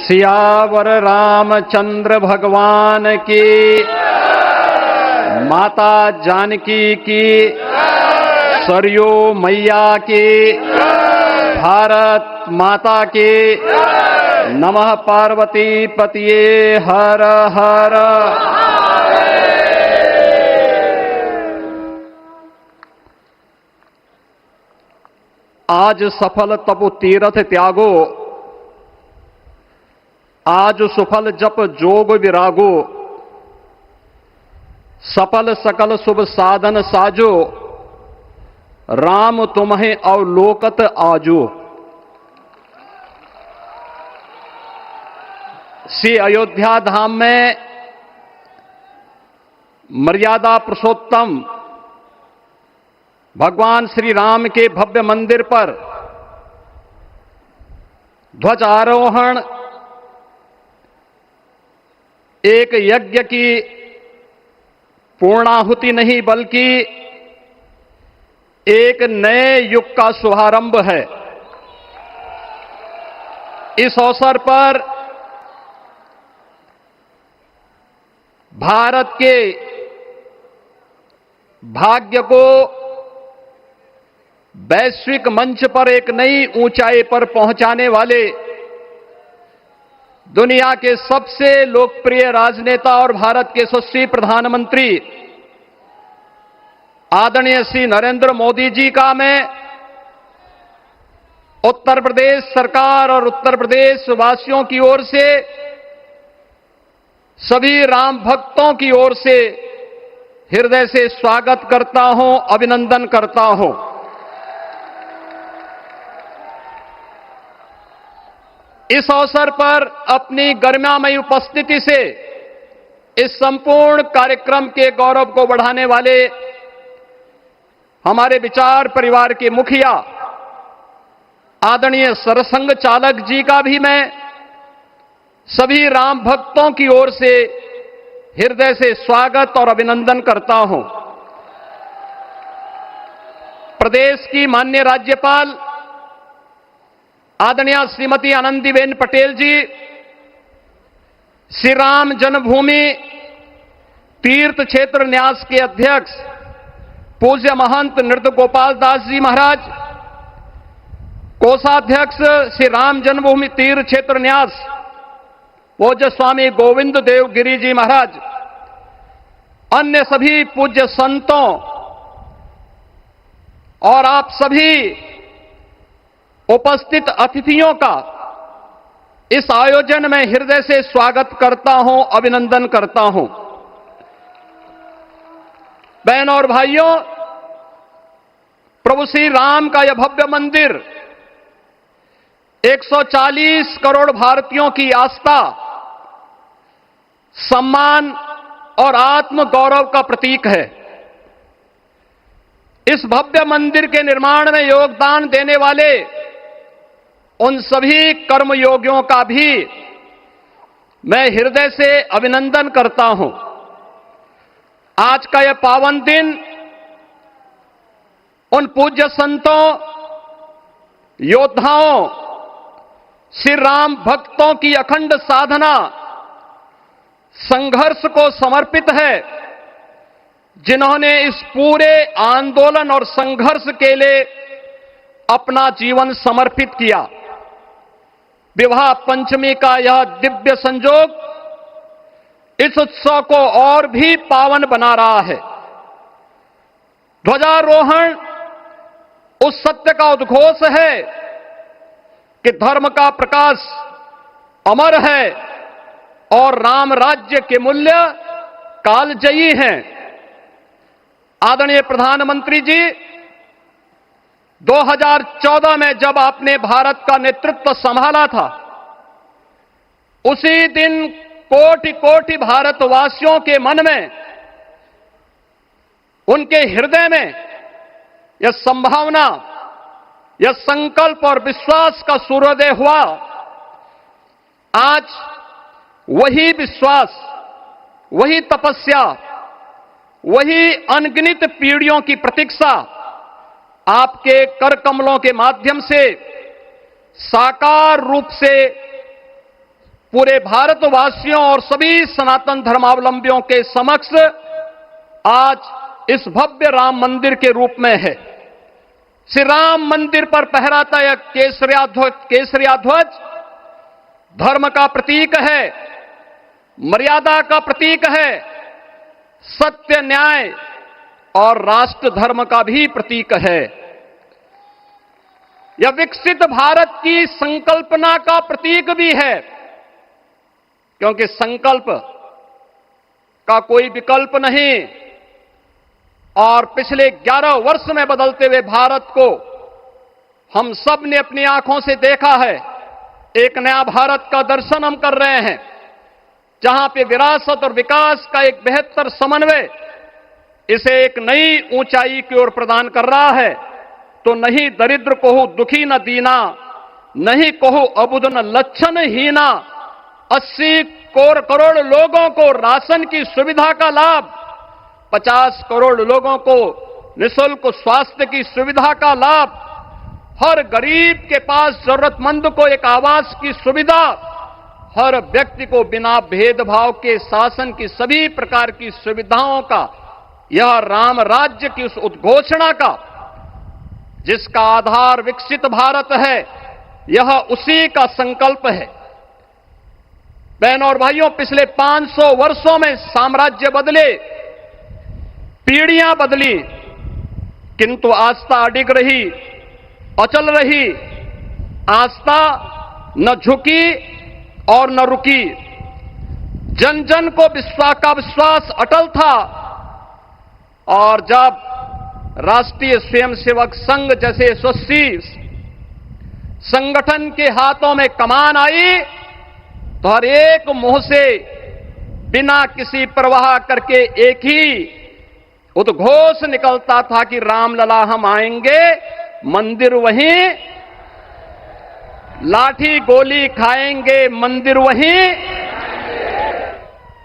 सियावर रामचंद्र भगवान की, माता जानकी की, सरयू मैया की, भारत माता की, नमः पार्वती पतिये हर हर। आज सफल तपु तीरथ त्यागो, आज सुफल जप जोग विरागो, सफल सकल शुभ साधन साजो, राम तुम्हें अवलोकत आजो। श्री अयोध्या धाम में मर्यादा पुरुषोत्तम भगवान श्री राम के भव्य मंदिर पर ध्वजारोहण एक यज्ञ की पूर्णाहुति नहीं बल्कि एक नए युग का शुभारंभ है। इस अवसर पर भारत के भाग्य को वैश्विक मंच पर एक नई ऊंचाई पर पहुंचाने वाले दुनिया के सबसे लोकप्रिय राजनेता और भारत के यशस्वी प्रधानमंत्री आदरणीय श्री नरेंद्र मोदी जी का मैं उत्तर प्रदेश सरकार और उत्तर प्रदेश वासियों की ओर से, सभी राम भक्तों की ओर से हृदय से स्वागत करता हूं, अभिनंदन करता हूं। इस अवसर पर अपनी गरिमामयी उपस्थिति से इस संपूर्ण कार्यक्रम के गौरव को बढ़ाने वाले हमारे विचार परिवार के मुखिया आदरणीय सरसंघ चालक जी का भी मैं सभी राम भक्तों की ओर से हृदय से स्वागत और अभिनंदन करता हूं। प्रदेश की माननीय राज्यपाल आदरणीय श्रीमती आनंदीबेन पटेल जी, श्री राम जन्मभूमि तीर्थ क्षेत्र न्यास के अध्यक्ष पूज्य महंत नृत्य गोपाल दास जी महाराज, कोषाध्यक्ष श्री राम जन्मभूमि तीर्थ क्षेत्र न्यास पूज्य स्वामी गोविंद देव गिरी जी महाराज, अन्य सभी पूज्य संतों और आप सभी उपस्थित अतिथियों का इस आयोजन में हृदय से स्वागत करता हूं, अभिनंदन करता हूं। बहनों और भाइयों, प्रभु श्री राम का यह भव्य मंदिर 140 करोड़ भारतीयों की आस्था, सम्मान और आत्म गौरव का प्रतीक है। इस भव्य मंदिर के निर्माण में योगदान देने वाले उन सभी कर्मयोगियों का भी मैं हृदय से अभिनंदन करता हूं। आज का यह पावन दिन उन पूज्य संतों, योद्धाओं, श्री राम भक्तों की अखंड साधना, संघर्ष को समर्पित है, जिन्होंने इस पूरे आंदोलन और संघर्ष के लिए अपना जीवन समर्पित किया। विवाह पंचमी का यह दिव्य संयोग इस उत्सव को और भी पावन बना रहा है। ध्वजारोहण उस सत्य का उद्घोष है कि धर्म का प्रकाश अमर है और राम राज्य के मूल्य कालजयी हैं। आदरणीय प्रधानमंत्री जी, 2014 में जब आपने भारत का नेतृत्व संभाला था, उसी दिन कोटि कोटि भारतवासियों के मन में, उनके हृदय में यह संभावना, यह संकल्प और विश्वास का सूर्योदय हुआ। आज वही विश्वास, वही तपस्या, वही अनगिनत पीढ़ियों की प्रतीक्षा आपके कर कमलों के माध्यम से साकार रूप से पूरे भारतवासियों और सभी सनातन धर्मावलंबियों के समक्ष आज इस भव्य राम मंदिर के रूप में है। श्री राम मंदिर पर फहराता यह केसरिया ध्वज धर्म का प्रतीक है, मर्यादा का प्रतीक है, सत्य, न्याय और राष्ट्र धर्म का भी प्रतीक है। यह विकसित भारत की संकल्पना का प्रतीक भी है, क्योंकि संकल्प का कोई विकल्प नहीं। और पिछले 11 वर्ष में बदलते हुए भारत को हम सब ने अपनी आंखों से देखा है। एक नया भारत का दर्शन हम कर रहे हैं, जहां पे विरासत और विकास का एक बेहतर समन्वय इसे एक नई ऊंचाई की ओर प्रदान कर रहा है। तो नहीं दरिद्र कोहु दुखी न दीना, नहीं कोहु अबुद न लक्षण हीना। 80 करोड़ लोगों को राशन की सुविधा का लाभ, 50 करोड़ लोगों को निःशुल्क स्वास्थ्य की सुविधा का लाभ, हर गरीब के पास जरूरतमंद को एक आवास की सुविधा, हर व्यक्ति को बिना भेदभाव के शासन की सभी प्रकार की सुविधाओं का यह राम राज्य की उस उद्घोषणा का, जिसका आधार विकसित भारत है, यह उसी का संकल्प है। बहनों और भाइयों, पिछले 500 वर्षों में साम्राज्य बदले, पीढ़ियां बदली, किंतु आस्था अडिग रही, अचल रही। आस्था न झुकी और न रुकी। जन जन को विश्वास अटल था। और जब राष्ट्रीय स्वयंसेवक संघ जैसे यशस्वी संगठन के हाथों में कमान आई, तो हर एक मुंह से बिना किसी परवाह करके एक ही उद्घोष निकलता था कि रामलला हम आएंगे, मंदिर वहीं, लाठी गोली खाएंगे, मंदिर वहीं।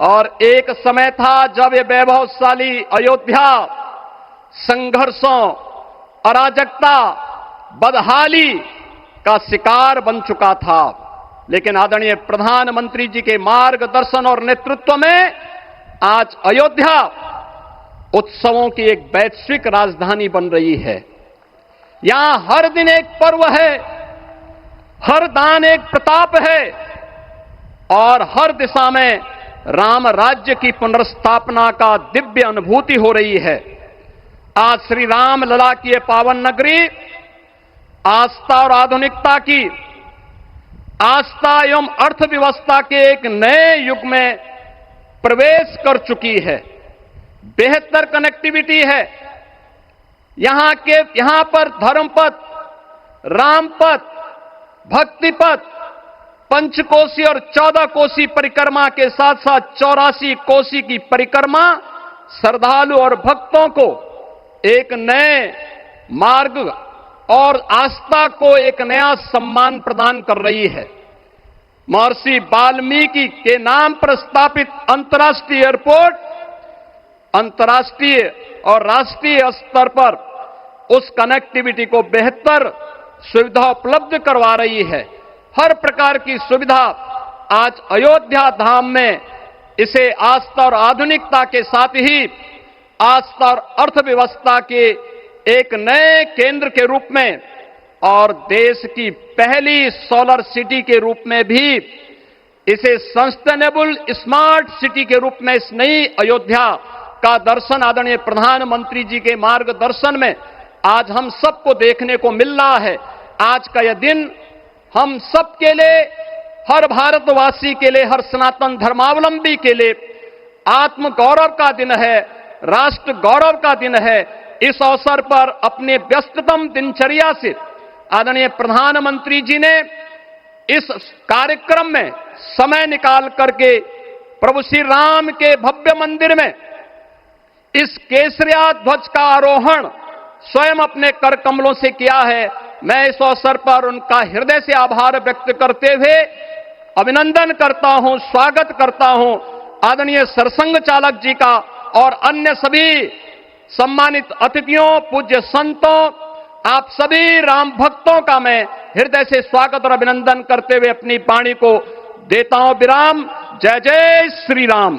और एक समय था जब ये वैभवशाली अयोध्या संघर्षों, अराजकता, बदहाली का शिकार बन चुका था। लेकिन आदरणीय प्रधानमंत्री जी के मार्गदर्शन और नेतृत्व में आज अयोध्या उत्सवों की एक वैश्विक राजधानी बन रही है। यहां हर दिन एक पर्व है, हर दान एक प्रताप है, और हर दिशा में राम राज्य की पुनर्स्थापना का दिव्य अनुभूति हो रही है। आज श्री राम लला की यह पावन नगरी आस्था और आधुनिकता की, आस्था एवं अर्थव्यवस्था के एक नए युग में प्रवेश कर चुकी है। बेहतर कनेक्टिविटी है। यहां पर धर्मपथ, रामपथ, भक्तिपथ, पंचकोसी और 14 कोसी परिक्रमा के साथ साथ 84 कोसी की परिक्रमा श्रद्धालु और भक्तों को एक नए मार्ग और आस्था को एक नया सम्मान प्रदान कर रही है। महर्षि वाल्मीकि के नाम पर स्थापित अंतर्राष्ट्रीय एयरपोर्ट अंतर्राष्ट्रीय और राष्ट्रीय स्तर पर उस कनेक्टिविटी को बेहतर सुविधा उपलब्ध करवा रही है। हर प्रकार की सुविधा आज अयोध्या धाम में इसे आस्था और आधुनिकता के साथ ही आस्था और अर्थव्यवस्था के एक नए केंद्र के रूप में और देश की पहली सोलर सिटी के रूप में भी, इसे सस्टेनेबल स्मार्ट सिटी के रूप में इस नई अयोध्या का दर्शन आदरणीय प्रधानमंत्री जी के मार्गदर्शन में आज हम सबको देखने को मिल रहा है। आज का यह दिन हम सबके लिए, हर भारतवासी के लिए, हर सनातन धर्मावलंबी के लिए आत्म गौरव का दिन है, राष्ट्र गौरव का दिन है। इस अवसर पर अपने व्यस्ततम दिनचर्या से आदरणीय प्रधानमंत्री जी ने इस कार्यक्रम में समय निकाल करके प्रभु श्री राम के भव्य मंदिर में इस केसरिया ध्वज का आरोहण स्वयं अपने कर कमलों से किया है। मैं इस अवसर पर उनका हृदय से आभार व्यक्त करते हुए अभिनंदन करता हूं, स्वागत करता हूं आदरणीय सरसंघ चालक जी का और अन्य सभी सम्मानित अतिथियों, पूज्य संतों, आप सभी राम भक्तों का मैं हृदय से स्वागत और अभिनंदन करते हुए अपनी वाणी को देता हूं विराम। जय जय श्री राम।